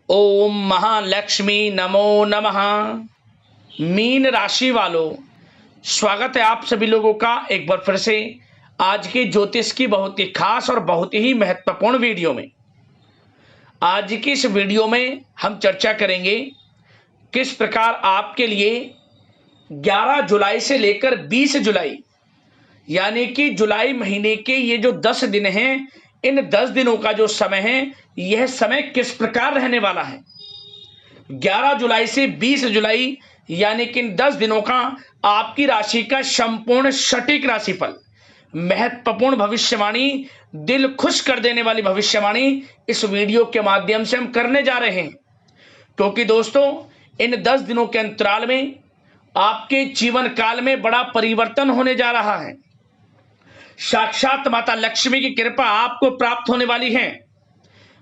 ओम महालक्ष्मी नमो नमः। मीन राशि वालों, स्वागत है आप सभी लोगों का एक बार फिर से आज के ज्योतिष की बहुत ही खास और बहुत ही महत्वपूर्ण वीडियो में। आज की इस वीडियो में हम चर्चा करेंगे किस प्रकार आपके लिए 11 जुलाई से लेकर 20 जुलाई यानी कि जुलाई महीने के ये जो 10 दिन हैं, इन 10 दिनों का जो समय है, यह समय किस प्रकार रहने वाला है। 11 जुलाई से 20 जुलाई यानी कि इन 10 दिनों का आपकी राशि का संपूर्ण सटीक राशिफल, महत्वपूर्ण भविष्यवाणी, दिल खुश कर देने वाली भविष्यवाणी इस वीडियो के माध्यम से हम करने जा रहे हैं। क्योंकि दोस्तों, इन 10 दिनों के अंतराल में आपके जीवन काल में बड़ा परिवर्तन होने जा रहा है। साक्षात माता लक्ष्मी की कृपा आपको प्राप्त होने वाली है।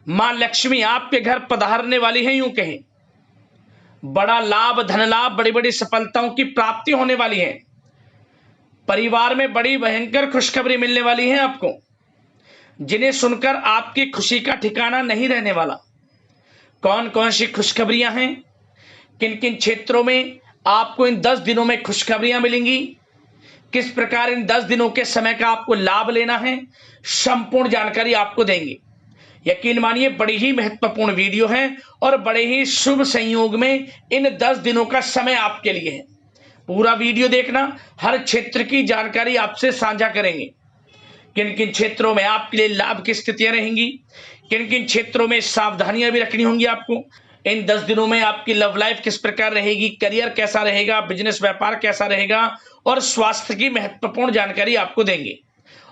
मां लक्ष्मी आपके घर पधारने वाली है। यूं कहें, बड़ा लाभ, धन लाभ, बड़ी बड़ी सफलताओं की प्राप्ति होने वाली है। परिवार में बड़ी भयंकर खुशखबरी मिलने वाली है आपको, जिन्हें सुनकर आपकी खुशी का ठिकाना नहीं रहने वाला। कौन कौन सी खुशखबरियां हैं, किन किन क्षेत्रों में आपको इन 10 दिनों में खुशखबरियां मिलेंगी, किस प्रकार इन 10 दिनों के समय का आपको लाभ लेना है, संपूर्ण जानकारी आपको देंगे। यकीन मानिए, बड़ी ही महत्वपूर्ण वीडियो है और बड़े ही शुभ संयोग में इन 10 दिनों का समय आपके लिए है। पूरा वीडियो देखना, हर क्षेत्र की जानकारी आपसे साझा करेंगे। किन किन क्षेत्रों में आपके लिए लाभ की स्थितियां रहेंगी, किन किन क्षेत्रों में सावधानियां भी रखनी होंगी आपको। इन 10 दिनों में आपकी लव लाइफ किस प्रकार रहेगी, करियर कैसा रहेगा, बिजनेस व्यापार कैसा रहेगा और स्वास्थ्य की महत्वपूर्ण जानकारी आपको देंगे।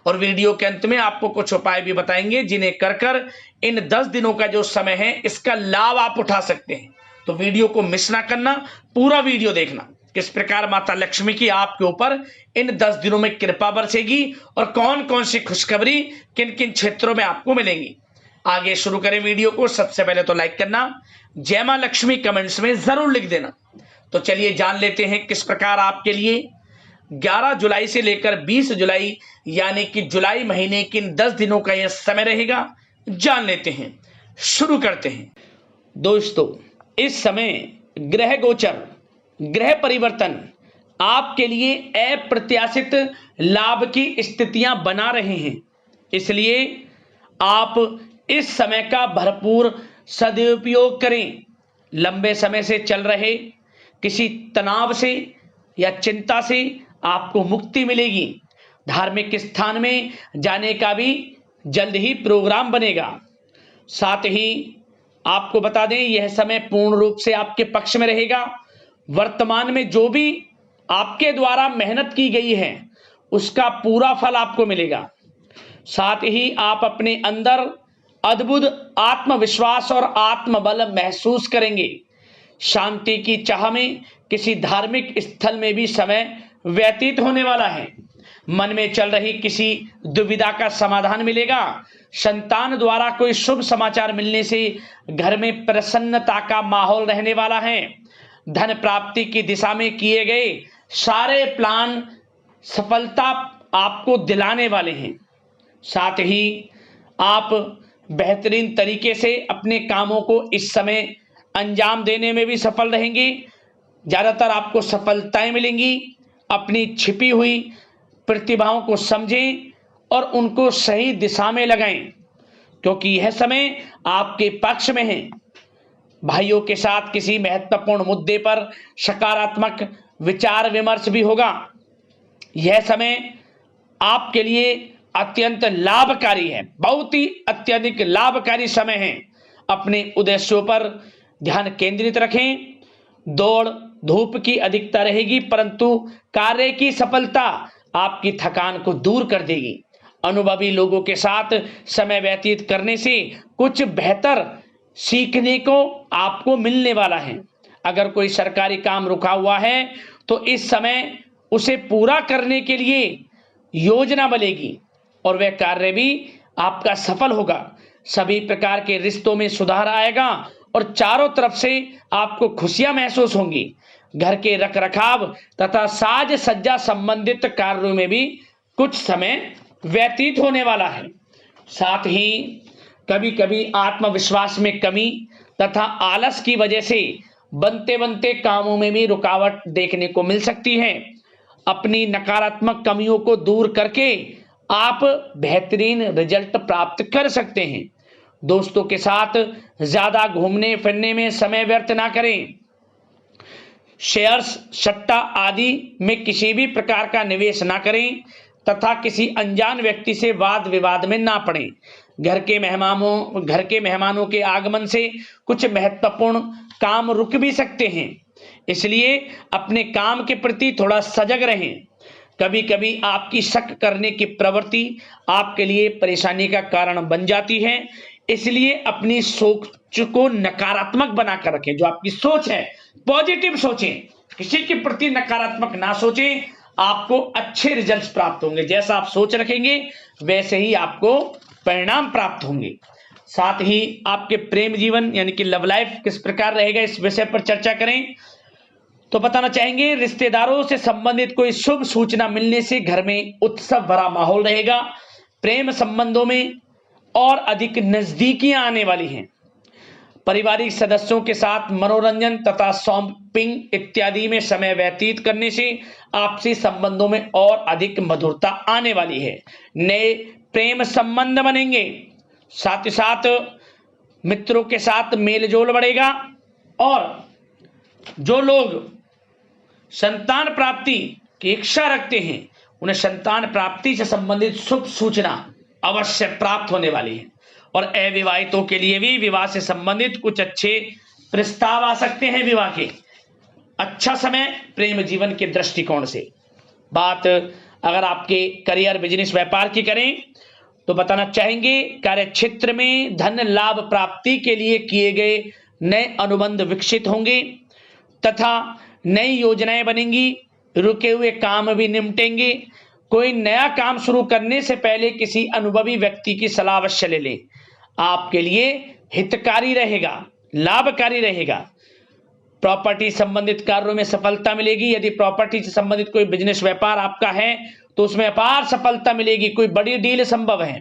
और वीडियो के अंत में आपको कुछ उपाय भी बताएंगे, जिन्हें कर कर इन 10 दिनों का जो समय है, इसका लाभ आप उठा सकते हैं। तो वीडियो को मिस ना करना, पूरा वीडियो देखना, किस प्रकार माता लक्ष्मी की आपके ऊपर इन 10 दिनों में कृपा बरसेगी और कौन कौन सी खुशखबरी किन किन क्षेत्रों में आपको मिलेंगी। आगे शुरू करें वीडियो को। सबसे पहले तो लाइक करना, जय मां लक्ष्मी कमेंट्स में जरूर लिख देना। तो चलिए जान लेते हैं किस प्रकार आपके लिए 11 जुलाई से लेकर 20 जुलाई यानी कि जुलाई महीने के इन 10 दिनों का यह समय रहेगा। जान लेते हैं, शुरू करते हैं। दोस्तों, इस समय ग्रह गोचर, ग्रह परिवर्तन आपके लिए अप्रत्याशित लाभ की स्थितियां बना रहे हैं। इसलिए आप इस समय का भरपूर सदुपयोग करें। लंबे समय से चल रहे किसी तनाव से या चिंता से आपको मुक्ति मिलेगी। धार्मिक स्थान में जाने का भी जल्द ही प्रोग्राम बनेगा। साथ ही आपको बता दें, यह समय पूर्ण रूप से आपके पक्ष में रहेगा। वर्तमान में जो भी आपके द्वारा मेहनत की गई है, उसका पूरा फल आपको मिलेगा। साथ ही आप अपने अंदर अद्भुत आत्मविश्वास और आत्मबल महसूस करेंगे। शांति की चाह में किसी धार्मिक स्थल में भी समय व्यतीत होने वाला है। मन में चल रही किसी दुविधा का समाधान मिलेगा। संतान द्वारा कोई शुभ समाचार मिलने से घर में प्रसन्नता का माहौल रहने वाला है। धन प्राप्ति की दिशा में किए गए सारे प्लान सफलता आपको दिलाने वाले हैं। साथ ही आप बेहतरीन तरीके से अपने कामों को इस समय अंजाम देने में भी सफल रहेंगे। ज़्यादातर आपको सफलताएं मिलेंगी। अपनी छिपी हुई प्रतिभाओं को समझें और उनको सही दिशा में लगाएं, क्योंकि यह समय आपके पक्ष में है। भाइयों के साथ किसी महत्वपूर्ण मुद्दे पर सकारात्मक विचार विमर्श भी होगा। यह समय आपके लिए अत्यंत लाभकारी है, बहुत ही अत्यधिक लाभकारी समय है। अपने उद्देश्यों पर ध्यान केंद्रित रखें। दौड़ धूप की अधिकता रहेगी, परंतु कार्य की सफलता आपकी थकान को दूर कर देगी। अनुभवी लोगों के साथ समय व्यतीत करने से कुछ बेहतर सीखने को आपको मिलने वाला है। अगर कोई सरकारी काम रुका हुआ है तो इस समय उसे पूरा करने के लिए योजना बनेगी और वह कार्य भी आपका सफल होगा। सभी प्रकार के रिश्तों में सुधार आएगा और चारों तरफ से आपको खुशियां महसूस होंगी। घर के रखरखाव तथा साज सज्जा संबंधित कार्यों में भी कुछ समय व्यतीत होने वाला है। साथ ही कभी कभी आत्मविश्वास में कमी तथा आलस की वजह से बनते बनते कामों में भी रुकावट देखने को मिल सकती है। अपनी नकारात्मक कमियों को दूर करके आप बेहतरीन रिजल्ट प्राप्त कर सकते हैं। दोस्तों के साथ ज्यादा घूमने फिरने में समय व्यर्थ ना करें। शेयर्स, सट्टा आदि में किसी भी प्रकार का निवेश ना करें तथा किसी अनजान व्यक्ति से वाद विवाद में ना पड़ें। घर के मेहमानों के आगमन से कुछ महत्वपूर्ण काम रुक भी सकते हैं, इसलिए अपने काम के प्रति थोड़ा सजग रहें। कभी कभी आपकी शक करने की प्रवृत्ति आपके लिए परेशानी का कारण बन जाती है, इसलिए अपनी सोच को नकारात्मक बनाकर रखें। जो आपकी सोच है पॉजिटिव सोचें, किसी के प्रति नकारात्मक ना सोचें। आपको अच्छे रिजल्ट्स प्राप्त होंगे। जैसा आप सोच रखेंगे वैसे ही आपको परिणाम प्राप्त होंगे। साथ ही आपके प्रेम जीवन यानी कि लव लाइफ किस प्रकार रहेगा, इस विषय पर चर्चा करें तो बताना चाहेंगे, रिश्तेदारों से संबंधित कोई शुभ सूचना मिलने से घर में उत्सव भरा माहौल रहेगा। प्रेम संबंधों में और अधिक नजदीकियां आने वाली हैं। पारिवारिक सदस्यों के साथ मनोरंजन तथा शॉपिंग इत्यादि में समय व्यतीत करने से आपसी संबंधों में और अधिक मधुरता आने वाली है। नए प्रेम संबंध बनेंगे। साथ ही साथ मित्रों के साथ मेलजोल बढ़ेगा और जो लोग संतान प्राप्ति की इच्छा रखते हैं उन्हें संतान प्राप्ति से संबंधित शुभ सूचना अवश्य प्राप्त होने वाली है। और अविवाहितों के लिए भी विवाह से संबंधित कुछ अच्छे प्रस्ताव आ सकते हैं। विवाह के अच्छा समय प्रेम जीवन के दृष्टिकोण से। बात अगर आपके करियर, बिजनेस, व्यापार की करें तो बताना चाहेंगे, कार्य क्षेत्र में धन लाभ प्राप्ति के लिए किए गए नए अनुबंध विकसित होंगे तथा नई योजनाएं बनेंगी। रुके हुए काम भी निपटेंगे। कोई नया काम शुरू करने से पहले किसी अनुभवी व्यक्ति की सलाह अवश्य ले लें। आपके लिए हितकारी रहेगा, लाभकारी रहेगा। प्रॉपर्टी संबंधित कार्यों में सफलता मिलेगी। यदि प्रॉपर्टी से संबंधित कोई बिजनेस, व्यापार आपका है तो उसमें अपार सफलता मिलेगी। कोई बड़ी डील संभव है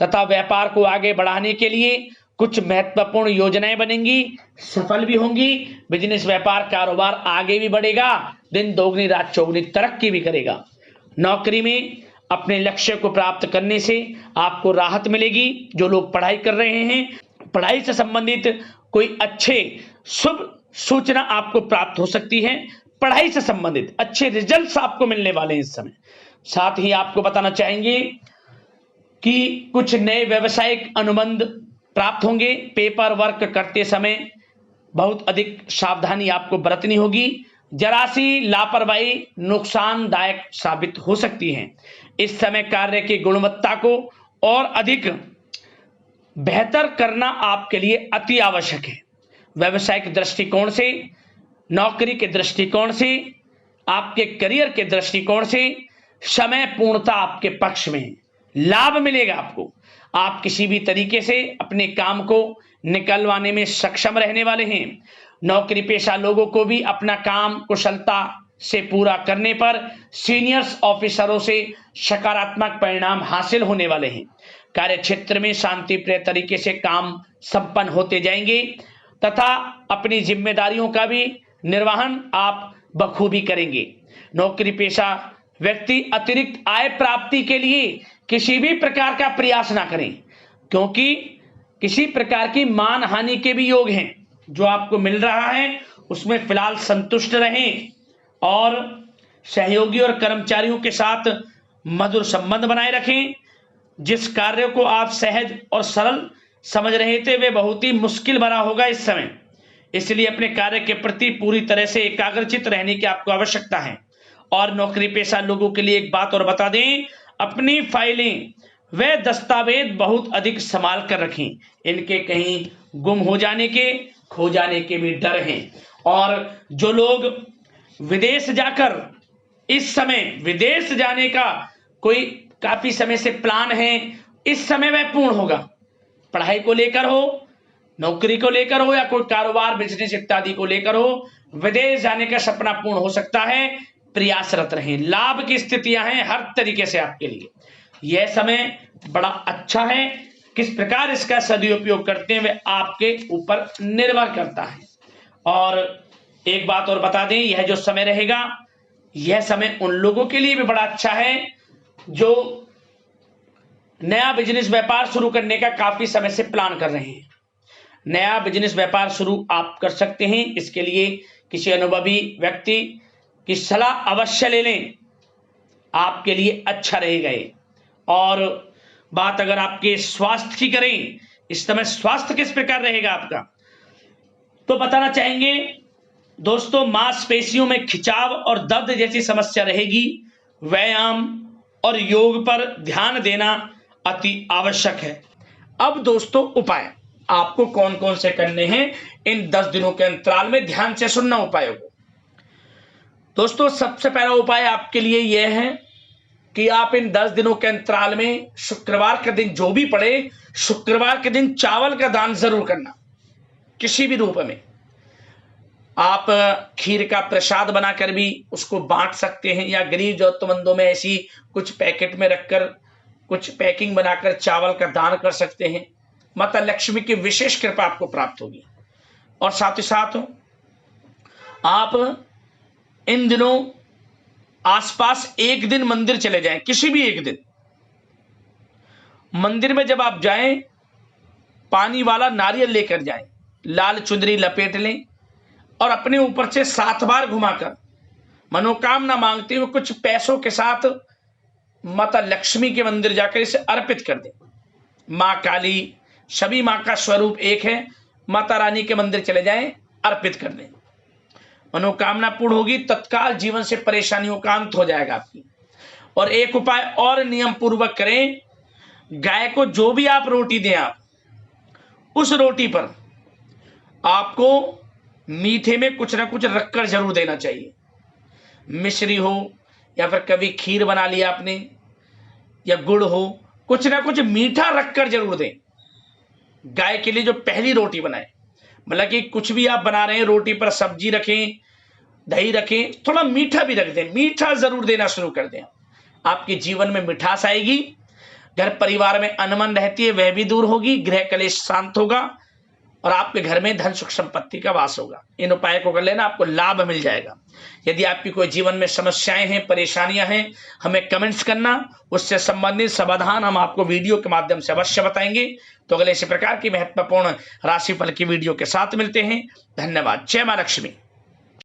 तथा व्यापार को आगे बढ़ाने के लिए कुछ महत्वपूर्ण योजनाएं बनेंगी, सफल भी होंगी। बिजनेस, व्यापार, कारोबार आगे भी बढ़ेगा। दिन दोगुनी रात चौगुनी तरक्की भी करेगा। नौकरी में अपने लक्ष्य को प्राप्त करने से आपको राहत मिलेगी। जो लोग पढ़ाई कर रहे हैं, पढ़ाई से संबंधित कोई अच्छे शुभ सूचना आपको प्राप्त हो सकती है। पढ़ाई से संबंधित अच्छे रिजल्ट्स आपको मिलने वाले हैं इस समय। साथ ही आपको बताना चाहेंगे कि कुछ नए व्यवसायिक अनुबंध प्राप्त होंगे। पेपर वर्क करते समय बहुत अधिक सावधानी आपको बरतनी होगी। जरा सी लापरवाही नुकसानदायक साबित हो सकती है। इस समय कार्य की गुणवत्ता को और अधिक बेहतर करना आपके लिए अति आवश्यक है। व्यवसायिक दृष्टिकोण से, नौकरी के दृष्टिकोण से, आपके करियर के दृष्टिकोण से समय पूर्णता आपके पक्ष में है। लाभ मिलेगा आपको। आप किसी भी तरीके से अपने काम को निकलवाने में सक्षम रहने वाले हैं। नौकरी पेशा लोगों को भी अपना काम कुशलता से पूरा करने पर सीनियर्स ऑफिसरों से सकारात्मक परिणाम हासिल होने वाले हैं। कार्य क्षेत्र में शांति प्रिय तरीके से काम संपन्न होते जाएंगे तथा अपनी जिम्मेदारियों का भी निर्वहन आप बखूबी करेंगे। नौकरी पेशा व्यक्ति अतिरिक्त आय प्राप्ति के लिए किसी भी प्रकार का प्रयास ना करें, क्योंकि किसी प्रकार की मान हानि के भी योग हैं। जो आपको मिल रहा है उसमें फिलहाल संतुष्ट रहें और सहयोगी और कर्मचारियों के साथ मधुर संबंध बनाए रखें। जिस कार्य को आप सहज और सरल समझ रहे थे वे बहुत ही मुश्किल भरा होगा इस समय, इसलिए अपने कार्य के प्रति पूरी तरह से एकाग्रचित रहने की आपको आवश्यकता है। और नौकरी पेशा लोगों के लिए एक बात और बता दें, अपनी फाइलें व दस्तावेज बहुत अधिक संभाल कर रखें। इनके कहीं गुम हो जाने के, खो जाने के भी डर हैं। और जो लोग विदेश जाकर इस समय विदेश जाने का कोई काफी समय से प्लान है, इस समय वह पूर्ण होगा। पढ़ाई को लेकर हो, नौकरी को लेकर हो या कोई कारोबार, बिजनेस इत्यादि को लेकर हो, विदेश जाने का सपना पूर्ण हो सकता है। प्रयासरत रहें। लाभ की स्थितियां हैं हर तरीके से आपके लिए। यह समय बड़ा अच्छा है। किस प्रकार इसका सदुपयोग करते हैं वह आपके ऊपर निर्भर करता है। और एक बात और बता दें, यह जो समय रहेगा, यह समय उन लोगों के लिए भी बड़ा अच्छा है जो नया बिजनेस व्यापार शुरू करने का काफी समय से प्लान कर रहे हैं। नया बिजनेस व्यापार शुरू आप कर सकते हैं। इसके लिए किसी अनुभवी व्यक्ति की सलाह अवश्य ले लें, आपके लिए अच्छा रहेगा ये। और बात अगर आपके स्वास्थ्य की करें, इस समय स्वास्थ्य किस प्रकार रहेगा आपका, तो बताना चाहेंगे दोस्तों, मांसपेशियों में खिंचाव और दर्द जैसी समस्या रहेगी। व्यायाम और योग पर ध्यान देना अति आवश्यक है। अब दोस्तों, उपाय आपको कौन कौन से करने हैं इन 10 दिनों के अंतराल में, ध्यान से सुनना उपायों को। दोस्तों, सबसे पहला उपाय आपके लिए यह है कि आप इन 10 दिनों के अंतराल में शुक्रवार के दिन जो भी पड़े, शुक्रवार के दिन चावल का दान जरूर करना, किसी भी रूप में। आप खीर का प्रसाद बनाकर भी उसको बांट सकते हैं, या गरीब जरूरतमंदों में ऐसी कुछ पैकेट में रखकर कुछ पैकिंग बनाकर चावल का दान कर सकते हैं। माता लक्ष्मी की विशेष कृपा आपको प्राप्त होगी। और साथ ही साथ आप इन दिनों आसपास एक दिन मंदिर चले जाएं, किसी भी एक दिन मंदिर में जब आप जाएं, पानी वाला नारियल लेकर जाएं, लाल चुंदरी लपेट लें और अपने ऊपर से 7 बार घुमाकर मनोकामना मांगते हुए कुछ पैसों के साथ माता लक्ष्मी के मंदिर जाकर इसे अर्पित कर दें। मां काली, सभी मां का स्वरूप एक है, माता रानी के मंदिर चले जाएं, अर्पित कर दें, मनोकामना पूर्ण होगी, तत्काल जीवन से परेशानियों का अंत हो जाएगा आपकी। और एक उपाय और नियम पूर्वक करें, गाय को जो भी आप रोटी दें, आप उस रोटी पर आपको मीठे में कुछ ना कुछ रखकर जरूर देना चाहिए। मिश्री हो, या फिर कभी खीर बना लिया आपने, या गुड़ हो, कुछ ना कुछ मीठा रखकर जरूर दें। गाय के लिए जो पहली रोटी बनाए, मतलब कि कुछ भी आप बना रहे हैं, रोटी पर सब्जी रखें, दही रखें, थोड़ा मीठा भी रख दें, मीठा जरूर देना शुरू कर दें। आपके जीवन में मिठास आएगी, घर परिवार में अनमन रहती है वह भी दूर होगी, गृह कलेश शांत होगा और आपके घर में धन सुख संपत्ति का वास होगा। इन उपाय को कर लेना, आपको लाभ मिल जाएगा। यदि आपकी कोई जीवन में समस्याएं हैं, परेशानियां हैं, हमें कमेंट्स करना, उससे संबंधित समाधान हम आपको वीडियो के माध्यम से अवश्य बताएंगे। तो अगले इसी प्रकार की महत्वपूर्ण राशिफल की वीडियो के साथ मिलते हैं। धन्यवाद। जय मां लक्ष्मी।